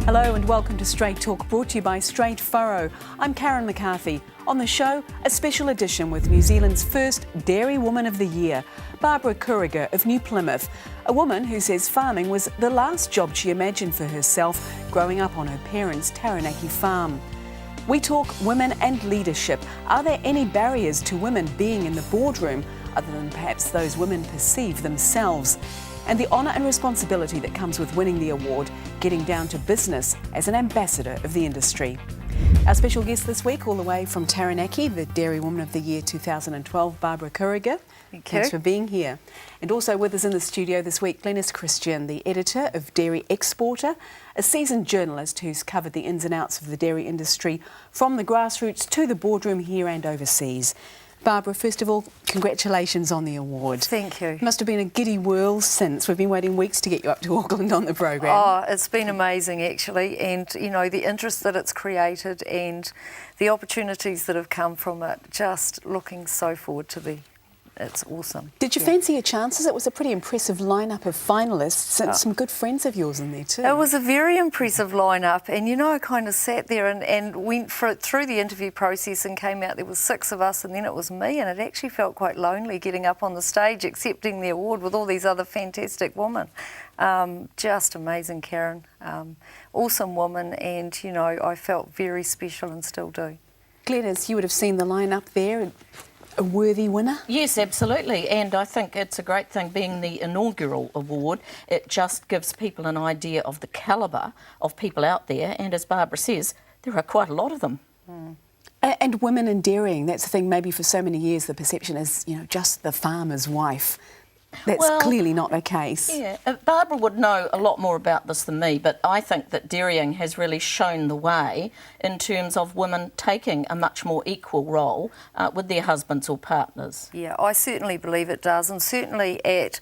Hello and welcome to Straight Talk, brought to you by Straight Furrow. I'm Karen McCarthy. On the show, a special edition with New Zealand's first Dairy Woman of the Year, Barbara Kuriger of New Plymouth, a woman who says farming was the last job she imagined for herself growing up on her parents' Taranaki farm. We talk women and leadership. Are there any barriers to women being in the boardroom other than perhaps those women perceive themselves? And the honour and responsibility that comes with winning the award, getting down to business as an ambassador of the industry. Our special guest this week, all the way from Taranaki, the Dairy Woman of the Year 2012, Barbara Kuriger. Thanks for being here. And also with us in the studio this week, Glenys the editor of Dairy Exporter, a seasoned journalist who's covered the ins and outs of the dairy industry from the grassroots to the boardroom here and overseas. Barbara, first of all, congratulations on the award. Thank you. It must have been a giddy whirl since. We've been waiting weeks to get you up to Auckland on the program. Oh, it's been amazing actually, and you know, the interest that it's created and the opportunities that have come from it, just looking so forward to it's awesome. Did you fancy your chances? It was a pretty impressive lineup of finalists and some good friends of yours in there too. It was a very impressive lineup, and you know, I kind of sat there and went through the interview process and came out. There was 6 of us, and then it was me, and it actually felt quite lonely getting up on the stage accepting the award with all these other fantastic women. Just amazing, Karen. Awesome woman, and you know, I felt very special and still do. Glenys, you would have seen the lineup there. A worthy winner? Yes, absolutely, and I think it's a great thing being the inaugural award. It just gives people an idea of the calibre of people out there, and as Barbara says, there are quite a lot of them. And women in dairying, that's the thing, maybe for so many years the perception is, you know, just the farmer's wife. That's clearly not the case. Yeah, Barbara would know a lot more about this than me, but I think that dairying has really shown the way in terms of women taking a much more equal role with their husbands or partners. Yeah, I certainly believe it does, and certainly at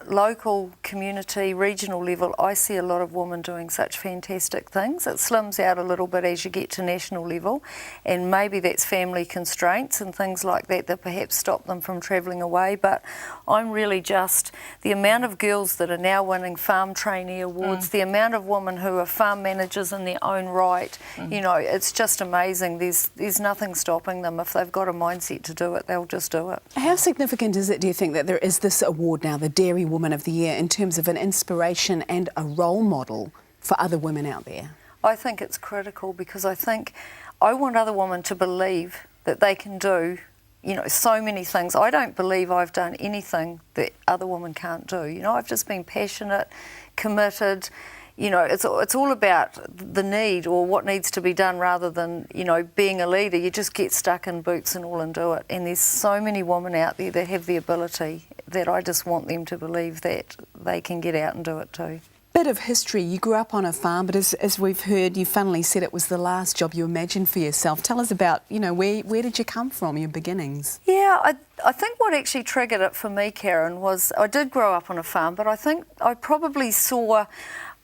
local, community, regional level, I see a lot of women doing such fantastic things. It slims out a little bit as you get to national level, and maybe that's family constraints and things like that that perhaps stop them from travelling away, but I'm really just the amount of girls that are now winning farm trainee awards, the amount of women who are farm managers in their own right, you know, it's just amazing. There's nothing stopping them. If they've got a mindset to do it, they'll just do it. How significant is it, do you think, that there is this award now, the Dairy Woman of the Year, in terms of an inspiration and a role model for other women out there? I think it's critical because I want other women to believe that they can do, you know, so many things. I don't believe I've done anything that other women can't do. You know, I've just been passionate, committed. You know, it's all about the need or what needs to be done rather than, you know, being a leader. You just get stuck in boots and all and do it. And there's so many women out there that have the ability that I just want them to believe that they can get out and do it too. Bit of history. You grew up on a farm, but as we've heard, you funnily said it was the last job you imagined for yourself. Tell us about, you know, where did you come from, your beginnings? Yeah, I think what actually triggered it for me, Karen, was I did grow up on a farm, but I think I probably saw,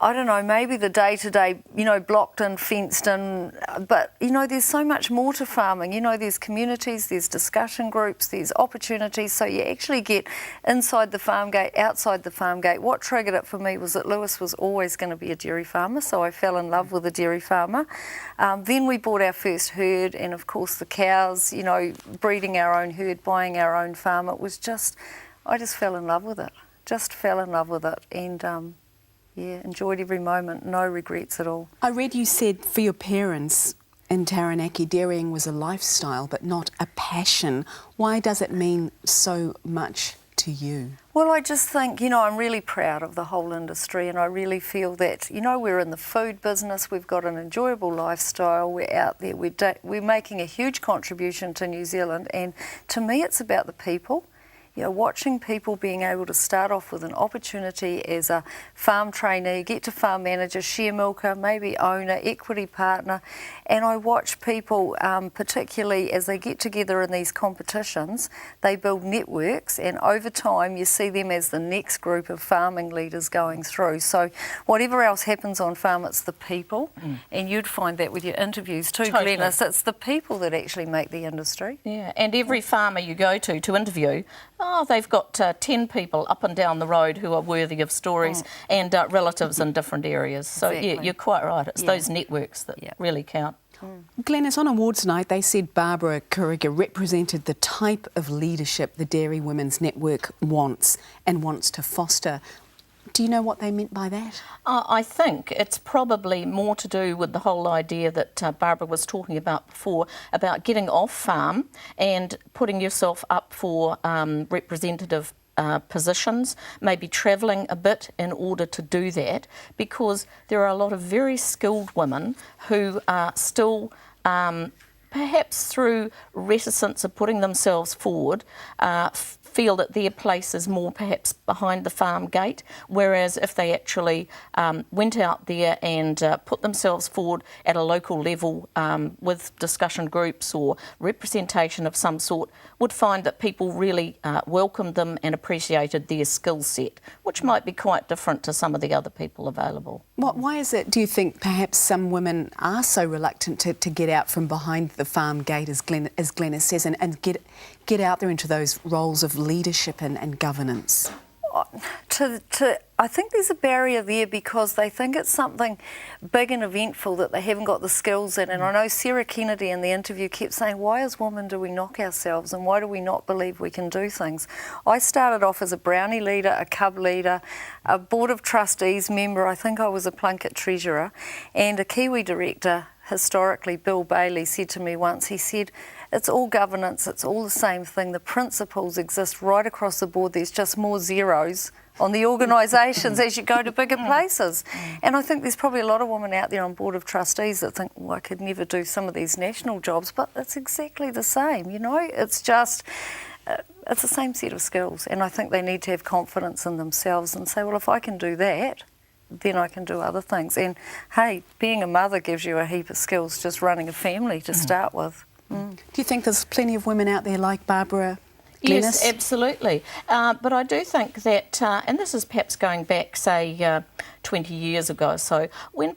I don't know, maybe the day-to-day, you know, blocked and fenced in, but, you know, there's so much more to farming. You know, there's communities, there's discussion groups, there's opportunities, so you actually get inside the farm gate, outside the farm gate. What triggered it for me was that Lewis was always going to be a dairy farmer, so I fell in love with a dairy farmer. Then we bought our first herd, and of course the cows, you know, breeding our own herd, buying our own farm. It was just, I just fell in love with it, and yeah, enjoyed every moment, no regrets at all. I read you said for your parents in Taranaki, dairying was a lifestyle but not a passion. Why does it mean so much to you? Well, I just think, you know, I'm really proud of the whole industry, and I really feel that, you know, we're in the food business, we've got an enjoyable lifestyle, we're out there, we're making a huge contribution to New Zealand, and to me it's about the people. You know, watching people being able to start off with an opportunity as a farm trainee, get to farm manager, share milker, maybe owner, equity partner, and I watch people, particularly as they get together in these competitions, they build networks, and over time you see them as the next group of farming leaders going through. So whatever else happens on farm, it's the people, and you'd find that with your interviews too, Totally. Glenys, it's the people that actually make the industry. Yeah, and every farmer you go to interview, Oh, they've got 10 people up and down the road who are worthy of stories and relatives in different areas. So, Exactly. yeah, you're quite right. It's those networks that really count. Glenys, on awards night, they said Barbara Kuriger represented the type of leadership the Dairy Women's Network wants to foster. Do you know what they meant by that? I think it's probably more to do with the whole idea that Barbara was talking about before, about getting off farm and putting yourself up for representative positions, maybe travelling a bit in order to do that, because there are a lot of very skilled women who are still perhaps through reticence of putting themselves forward, feel that their place is more perhaps behind the farm gate, whereas if they actually went out there and put themselves forward at a local level with discussion groups or representation of some sort, would find that people really welcomed them and appreciated their skill set, which might be quite different to some of the other people available. Why is it, do you think, perhaps some women are so reluctant to get out from behind the farm gate, as Glenys says, and get out there into those roles of leadership and governance? I think there's a barrier there because they think it's something big and eventful that they haven't got the skills in. And I know Sarah Kennedy in the interview kept saying, why as women do we knock ourselves and why do we not believe we can do things? I started off as a Brownie leader, a Cub leader, a Board of Trustees member, I think I was a Plunket treasurer, and a Kiwi director. Historically, Bill Bailey said to me once, he said, it's all governance, it's all the same thing. The principles exist right across the board. There's just more zeros on the organisations as you go to bigger places. And I think there's probably a lot of women out there on Board of Trustees that think, well, I could never do some of these national jobs, but it's exactly the same, you know? It's just, it's the same set of skills. And I think they need to have confidence in themselves and say, well, if I can do that, then I can do other things. And hey, being a mother gives you a heap of skills, just running a family to start with. Do you think there's plenty of women out there like Barbara? Yes, absolutely. But I do think that, and this is perhaps going back, say, 20 years ago, so when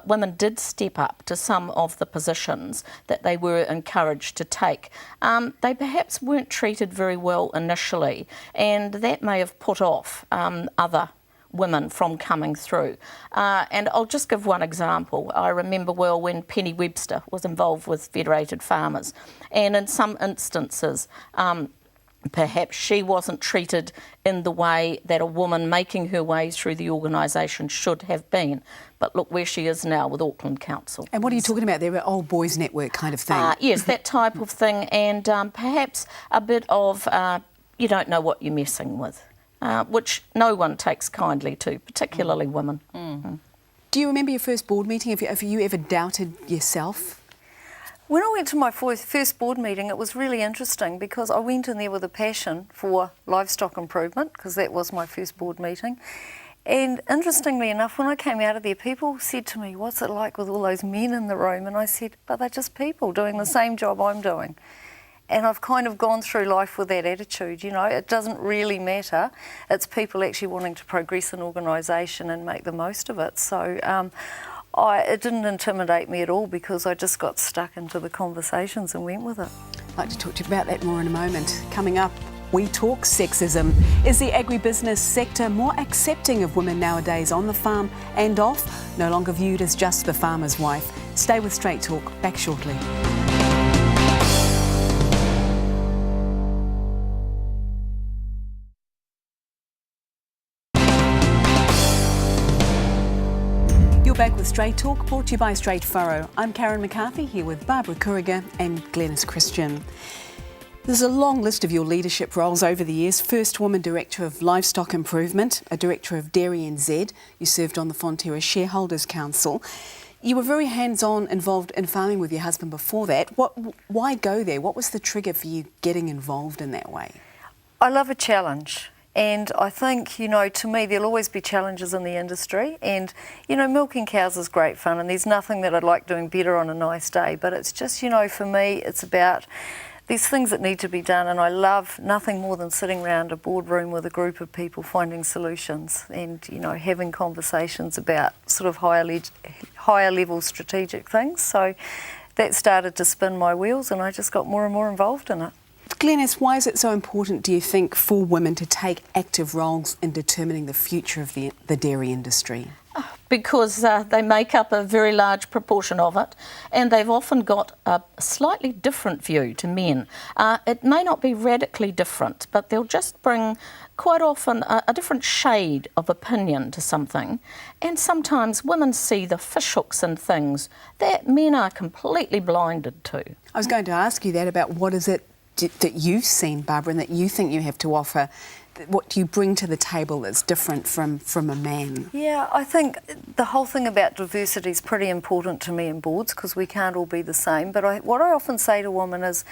women did step up to some of the positions that they were encouraged to take, they perhaps weren't treated very well initially, and that may have put off other women from coming through. And I'll just give one example. I remember well when Penny Webster was involved with Federated Farmers, and in some instances perhaps she wasn't treated in the way that a woman making her way through the organisation should have been. But look where she is now with Auckland Council. And what are you talking about there, an old boys network kind of thing? Yes, that type of thing, and perhaps a bit of you don't know what you're messing with. Which no one takes kindly to, particularly women. Do you remember your first board meeting? Have you ever doubted yourself? When I went to my first board meeting, it was really interesting because I went in there with a passion for livestock improvement, because that was my first board meeting. And interestingly enough, when I came out of there, people said to me, what's it like with all those men in the room? And I said, but they're just people doing the same job I'm doing. And I've kind of gone through life with that attitude, you know, it doesn't really matter. It's people actually wanting to progress an organisation and make the most of it. So it didn't intimidate me at all because I just got stuck into the conversations and went with it. I'd like to talk to you about that more in a moment. Coming up, we talk sexism. Is the agribusiness sector more accepting of women nowadays on the farm and off? No longer viewed as just the farmer's wife. Stay with Straight Talk, back shortly. Back with Straight Talk, brought to you by Straight Furrow. I'm Karen McCarthy, here with Barbara Kuriger and Glenys Christian. There's a long list of your leadership roles over the years. First woman director of Livestock Improvement, a director of Dairy NZ. You served on the Fonterra Shareholders Council. You were very hands-on involved in farming with your husband before that. Why go there? What was the trigger for you getting involved in that way? I love a challenge. And I think, you know, to me, there'll always be challenges in the industry. And, you know, milking cows is great fun and there's nothing that I'd like doing better on a nice day. But it's just, you know, for me, it's about these things that need to be done. And I love nothing more than sitting around a boardroom with a group of people finding solutions and, you know, having conversations about sort of higher level strategic things. So that started to spin my wheels and I just got more and more involved in it. Glenys, why is it so important, do you think, for women to take active roles in determining the future of the dairy industry? Because they make up a very large proportion of it, and they've often got a slightly different view to men. It may not be radically different, but they'll just bring quite often a different shade of opinion to something. And sometimes women see the fishhooks in things that men are completely blinded to. I was going to ask you that about what is it that you've seen, Barbara, and that you think you have to offer. What do you bring to the table that's different from a man? Yeah, I think the whole thing about diversity is pretty important to me in boards because we can't all be the same. But what I often say to women is,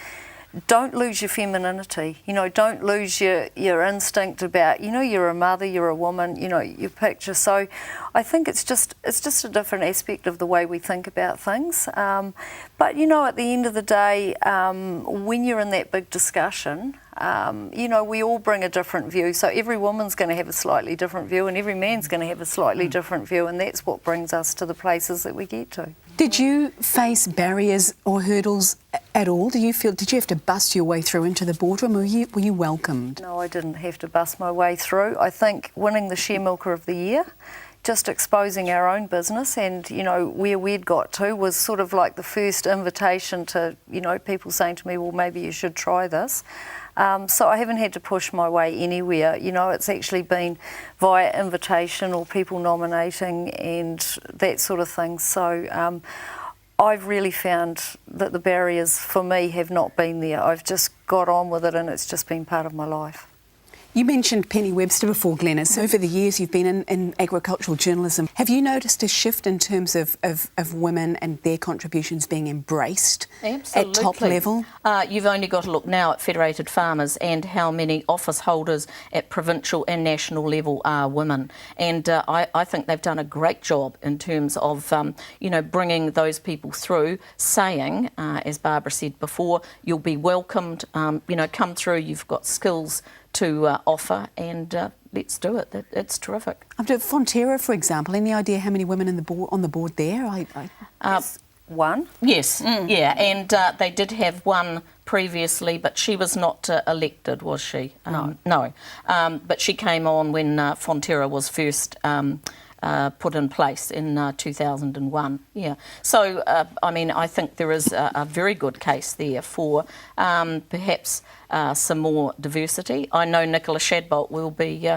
don't lose your femininity. You know, don't lose your instinct about, you know, you're a mother, you're a woman, you know, your picture. So I think it's just a different aspect of the way we think about things. But, you know, at the end of the day, when you're in that big discussion, you know, we all bring a different view. So every woman's going to have a slightly different view and every man's going to have a slightly different view, and that's what brings us to the places that we get to. Did you face barriers or hurdles at all? Did you have to bust your way through into the boardroom, or were you welcomed? No, I didn't have to bust my way through. I think winning the Share Milker of the Year, just exposing our own business and, you know, where we'd got to was sort of like the first invitation to, you know, people saying to me, well, maybe you should try this. So I haven't had to push my way anywhere. You know, it's actually been via invitation or people nominating and that sort of thing. So I've really found that the barriers for me have not been there. I've just got on with it and it's just been part of my life. You mentioned Penny Webster before, Glenys. Over the years you've been in agricultural journalism. Have you noticed a shift in terms of women and their contributions being embraced at top level? You've only got to look now at Federated Farmers and how many office holders at provincial and national level are women. And I think they've done a great job in terms of, you know, bringing those people through, saying, as Barbara said before, you'll be welcomed, you know, come through, you've got skills to offer, and let's do it. It's terrific. Fonterra, for example, any idea how many women on the board there? One? Yes, yeah, and they did have one previously, but she was not elected, was she? No. But she came on when Fonterra was first put in place in 2001. Yeah. So, I mean, I think there is a very good case there for perhaps some more diversity. I know Nicola Shadbolt will be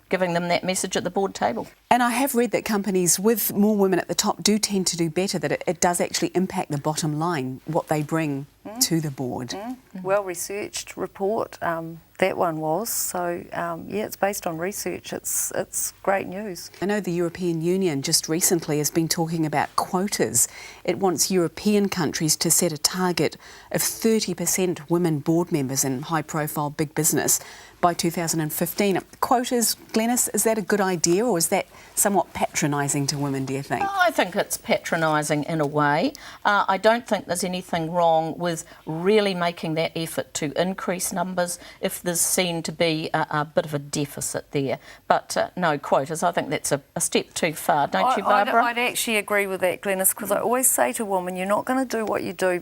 giving them that message at the board table. And I have read that companies with more women at the top do tend to do better, that it does actually impact the bottom line, what they bring to the board. Well-researched report, that one was. So, yeah, it's based on research. It's great news. I know the European Union just recently has been talking about quotas. It wants European countries to set a target of 30% women board members in high-profile big business by 2015. Quotas, Glenys, is that a good idea, or is that somewhat patronising to women, do you think? I think it's patronising in a way. I don't think there's anything wrong with really making that effort to increase numbers if there's seen to be a bit of a deficit there. But no, quotas, I think that's a step too far, don't you, Barbara? I'd actually agree with that, Glenys, because I always say to women, you're not going to do what you do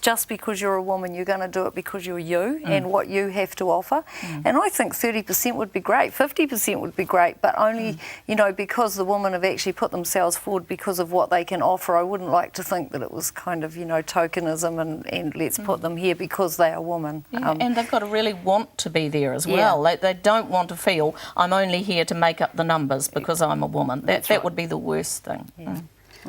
just because you're a woman, you're going to do it because you're you and what you have to offer. And I think 30% would be great, 50% would be great, but only, you know, because the women have actually put themselves forward because of what they can offer. I wouldn't like to think that it was kind of, you know, tokenism and let's put them here because they are women. Yeah, and they've got to really want to be there as well. They don't want to feel, I'm only here to make up the numbers because I'm a woman. That would be the worst thing. Yeah.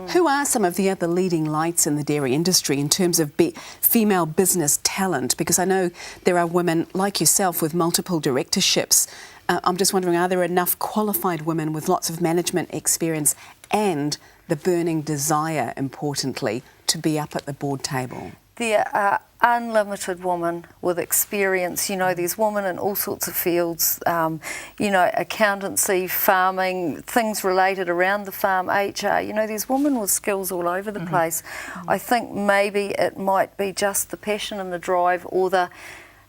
Who are some of the other leading lights in the dairy industry in terms of female business talent? Because I know there are women like yourself with multiple directorships. I'm just wondering, are there enough qualified women with lots of management experience and the burning desire, importantly, to be up at the board table? There are unlimited women with experience. You know, there's women in all sorts of fields, you know, accountancy, farming, things related around the farm, HR. You know, there's women with skills all over the place. I think maybe it might be just the passion and the drive or the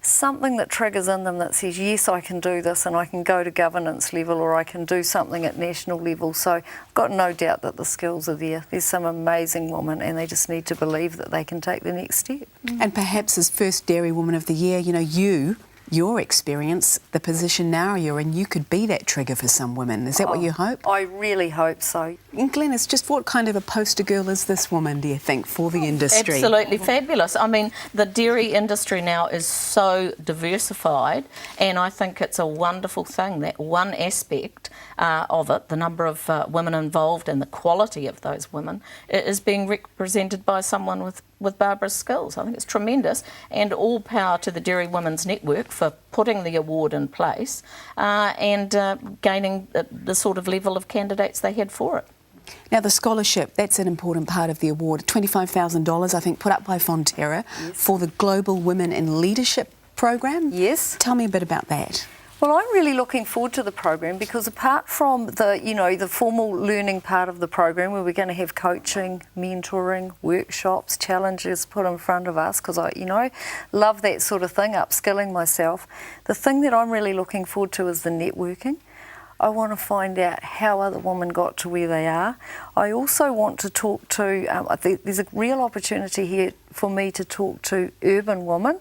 something that triggers in them that says, yes, I can do this and I can go to governance level or I can do something at national level. So I've got no doubt that the skills are there. There's some amazing women and they just need to believe that they can take the next step. And perhaps as first Dairy Woman of the Year, you know, your experience, the position now you're in, you could be that trigger for some women. Is that what you hope? I really hope so. And Glenys, just what kind of a poster girl is this woman, do you think, for the industry? Absolutely fabulous. I mean, the dairy industry now is so diversified, and I think it's a wonderful thing that one aspect of it, the number of women involved and the quality of those women, is being represented by someone with Barbara's skills. I think it's tremendous, and all power to the Dairy Women's Network for putting the award in place and gaining the sort of level of candidates they had for it. Now, the scholarship, that's an important part of the award. $25,000, I think, put up by Fonterra for the Global Women in Leadership program. Yes. Tell me a bit about that. Well, I'm really looking forward to the program because apart from the formal learning part of the program where we're going to have coaching, mentoring, workshops, challenges put in front of us because I love that sort of thing, upskilling myself. The thing that I'm really looking forward to is the networking. I want to find out how other women got to where they are. I also want to talk to, there's a real opportunity here for me to talk to urban women.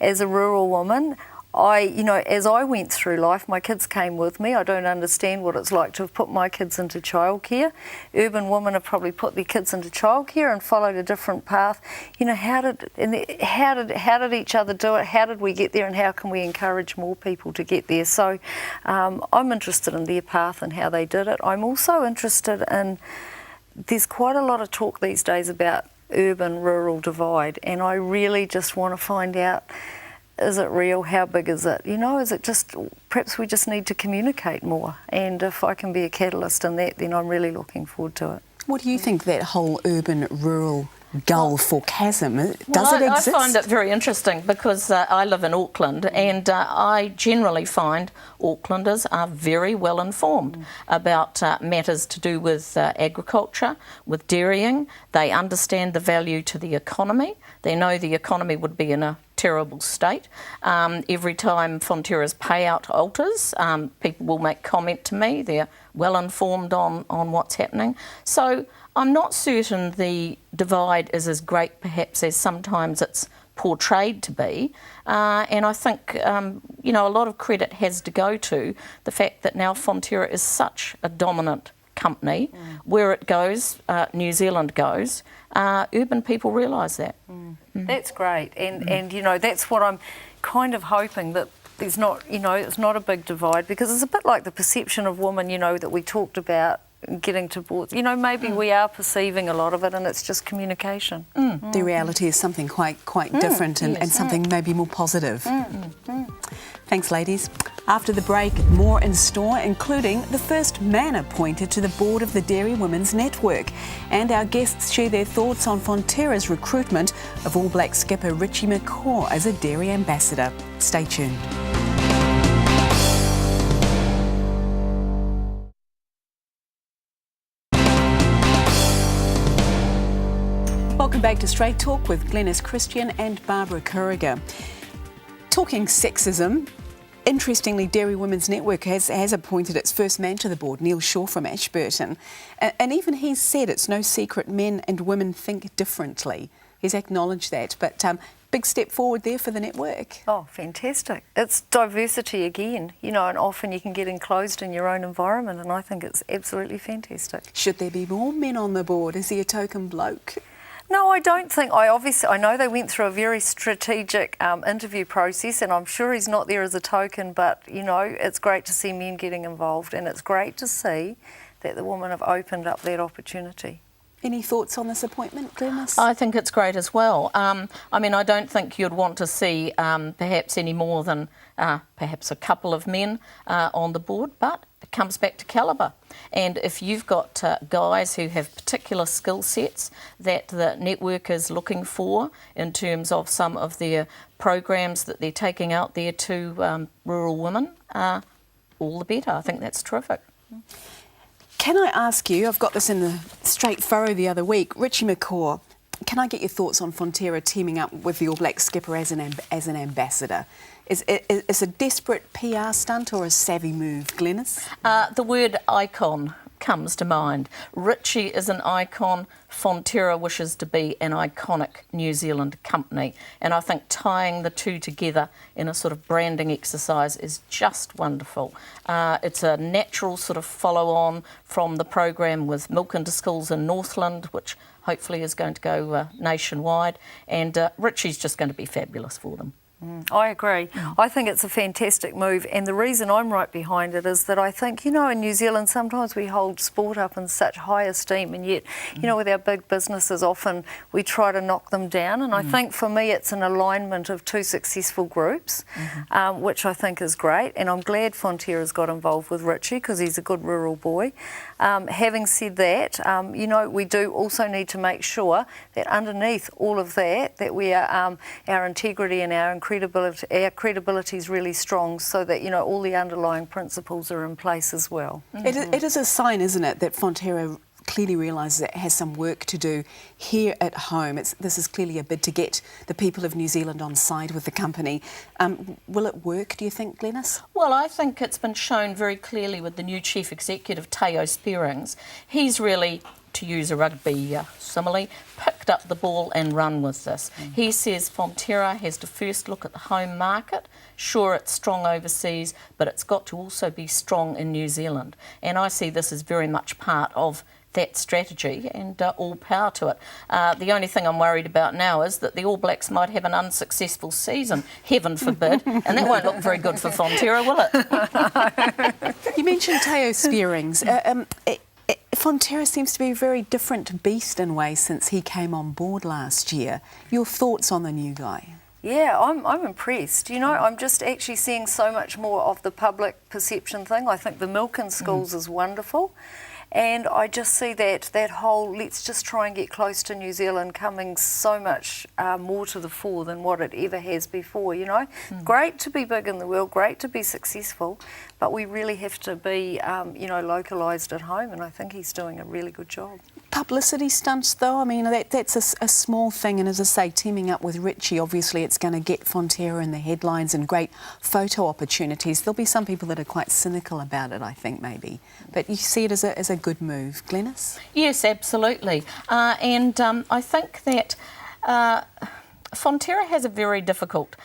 As a rural woman, as I went through life, my kids came with me. I don't understand what it's like to have put my kids into childcare. Urban women have probably put their kids into childcare and followed a different path. You know, how did each other do it? How did we get there, and how can we encourage more people to get there? So, I'm interested in their path and how they did it. I'm also interested in. There's quite a lot of talk these days about urban-rural divide, and I really just want to find out. Is it real? How big is it? You know, is it just, perhaps we just need to communicate more. And if I can be a catalyst in that, then I'm really looking forward to it. What do you think that whole urban-rural gulf or chasm, does it exist? I find it very interesting because I live in Auckland and I generally find Aucklanders are very well informed about matters to do with agriculture, with dairying. They understand the value to the economy. They know the economy would be in a terrible state. Every time Fonterra's payout alters, people will make comment to me. They're well informed on what's happening. So I'm not certain the divide is as great perhaps as sometimes it's portrayed to be. And I think, a lot of credit has to go to the fact that now Fonterra is such a dominant company. Where it goes, New Zealand goes, urban people realise that. That's great. And that's what I'm kind of hoping, that there's not, it's not a big divide, because it's a bit like the perception of women, that we talked about getting to boards. Maybe we are perceiving a lot of it and it's just communication. The reality is something quite different and something maybe more positive. Thanks, ladies. After the break, more in store, including the first man appointed to the board of the Dairy Women's Network. And our guests share their thoughts on Fonterra's recruitment of All Black skipper Richie McCaw as a dairy ambassador. Stay tuned. Welcome back to Straight Talk with Glenys Christian and Barbara Kuriger. Talking sexism, interestingly, Dairy Women's Network has appointed its first man to the board, Neil Shaw from Ashburton. And even he's said it's no secret men and women think differently. He's acknowledged that, but big step forward there for the network. Oh, fantastic. It's diversity again, and often you can get enclosed in your own environment, and I think it's absolutely fantastic. Should there be more men on the board? Is he a token bloke? No, I don't think. I know they went through a very strategic interview process, and I'm sure he's not there as a token, but, it's great to see men getting involved, and it's great to see that the women have opened up that opportunity. Any thoughts on this appointment, Glenys? I think it's great as well. I don't think you'd want to see perhaps any more than perhaps a couple of men on the board, but it comes back to calibre. And if you've got guys who have particular skill sets that the network is looking for in terms of some of their programs that they're taking out there to rural women, all the better. I think that's terrific. Can I ask you, I've got this in the straight furrow the other week, Richie McCaw can I get your thoughts on Fonterra teaming up with the All Blacks skipper as an ambassador? Is it a desperate PR stunt or a savvy move, Glenys? The word icon comes to mind. Richie is an icon. Fonterra wishes to be an iconic New Zealand company, and I think tying the two together in a sort of branding exercise is just wonderful. It's a natural sort of follow-on from the program with Milk into Schools in Northland, which hopefully is going to go nationwide, and Richie's just going to be fabulous for them. I agree. I think it's a fantastic move, and the reason I'm right behind it is that I think, in New Zealand sometimes we hold sport up in such high esteem, and yet, with our big businesses often we try to knock them down, and I think for me it's an alignment of two successful groups, which I think is great, and I'm glad Fonterra's got involved with Richie because he's a good rural boy. Having said that, we do also need to make sure that underneath all of that we are, our integrity and our credibility is really strong, so that all the underlying principles are in place as well. It is a sign, isn't it, that Fonterra clearly realises it has some work to do here at home. This is clearly a bid to get the people of New Zealand on side with the company. Will it work, do you think, Glenys? Well, I think it's been shown very clearly with the new chief executive, Teo Spearings. He's really, to use a rugby simile, picked up the ball and run with this. He says Fonterra has to first look at the home market. Sure, it's strong overseas, but it's got to also be strong in New Zealand. And I see this as very much part of that strategy, and all power to it. The only thing I'm worried about now is that the All Blacks might have an unsuccessful season, heaven forbid, and that won't look very good for Fonterra, will it? You mentioned Teo Spearings. Fonterra seems to be a very different beast in ways since he came on board last year. Your thoughts on the new guy? Yeah, I'm impressed. I'm just actually seeing so much more of the public perception thing. I think the Milk in Schools is wonderful. And I just see that whole let's just try and get close to New Zealand coming so much more to the fore than what it ever has before, Great to be big in the world, great to be successful, but we really have to be, localised at home, and I think he's doing a really good job. Publicity stunts, though, I mean, that's a small thing, and as I say, teaming up with Richie, obviously it's going to get Fonterra in the headlines and great photo opportunities. There'll be some people that are quite cynical about it, I think, maybe. But you see it as a good move. Glenys? Yes, absolutely. And I think that Fonterra has a very difficult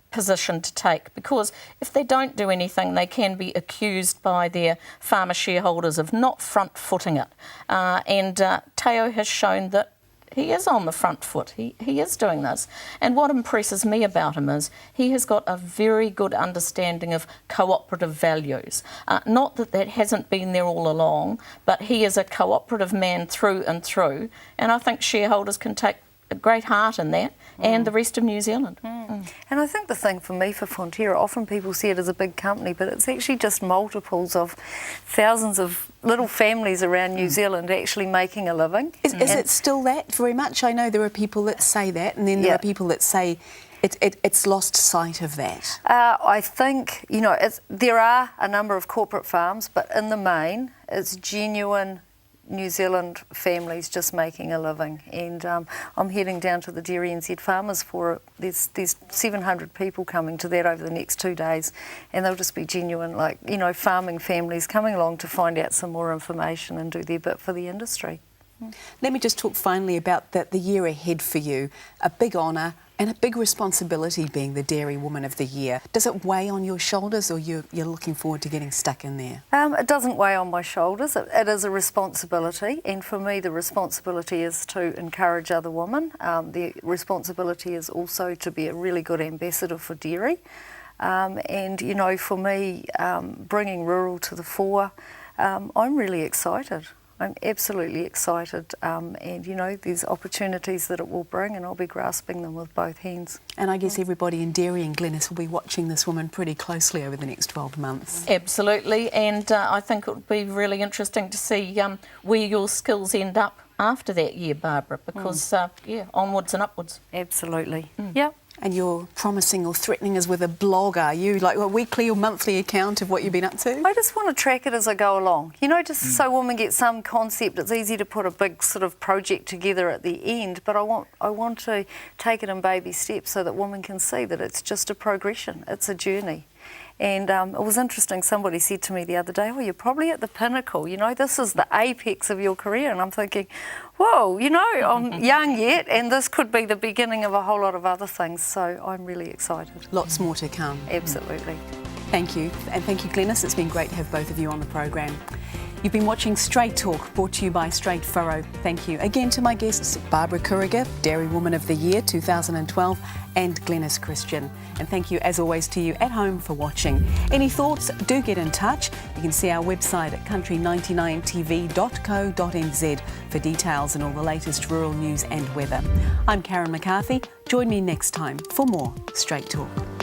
position to take, because if they don't do anything, they can be accused by their farmer shareholders of not front-footing it. And Teo has shown that he is on the front foot. He is doing this. And what impresses me about him is he has got a very good understanding of cooperative values. Not that that hasn't been there all along, but he is a cooperative man through and through. And I think shareholders can take a great heart in that, and the rest of New Zealand. And I think the thing for me for Fonterra, often people see it as a big company, but it's actually just multiples of thousands of little families around New Zealand actually making a living. Is it still that very much? I know there are people that say that, and then there are people that say it's lost sight of that. I think, there are a number of corporate farms, but in the main, it's genuine New Zealand families just making a living, and I'm heading down to the Dairy NZ Farmers Forum. There's 700 people coming to that over the next 2 days, and they'll just be genuine, farming families coming along to find out some more information and do their bit for the industry. Let me just talk finally about the year ahead for you. A big honour and a big responsibility being the Dairy Woman of the Year. Does it weigh on your shoulders, or you're looking forward to getting stuck in there? It doesn't weigh on my shoulders. It is a responsibility, and for me the responsibility is to encourage other women. The responsibility is also to be a really good ambassador for dairy. And, for me, bringing rural to the fore, I'm really excited. I'm absolutely excited, and there's opportunities that it will bring, and I'll be grasping them with both hands. And I guess everybody in dairy and Glenys will be watching this woman pretty closely over the next 12 months. Absolutely, and I think it would be really interesting to see where your skills end up after that year, Barbara, because, onwards and upwards. Absolutely. Yeah. And you're promising or threatening us with a blog, are you? Like a weekly or monthly account of what you've been up to? I just want to track it as I go along. You know, just so women get some concept. It's easy to put a big sort of project together at the end, but I want to take it in baby steps so that women can see that it's just a progression. It's a journey. And it was interesting, somebody said to me the other day, oh, you're probably at the pinnacle, you know, this is the apex of your career. And I'm thinking, whoa, you know, I'm young yet, and this could be the beginning of a whole lot of other things. So I'm really excited. Lots more to come. Absolutely. Thank you. And thank you, Glenys. It's been great to have both of you on the program. You've been watching Straight Talk, brought to you by Straight Furrow. Thank you again to my guests, Barbara Kuriger, Dairy Woman of the Year 2012, and Glenys Christian. And thank you, as always, to you at home for watching. Any thoughts, do get in touch. You can see our website at country99tv.co.nz for details and all the latest rural news and weather. I'm Karen McCarthy. Join me next time for more Straight Talk.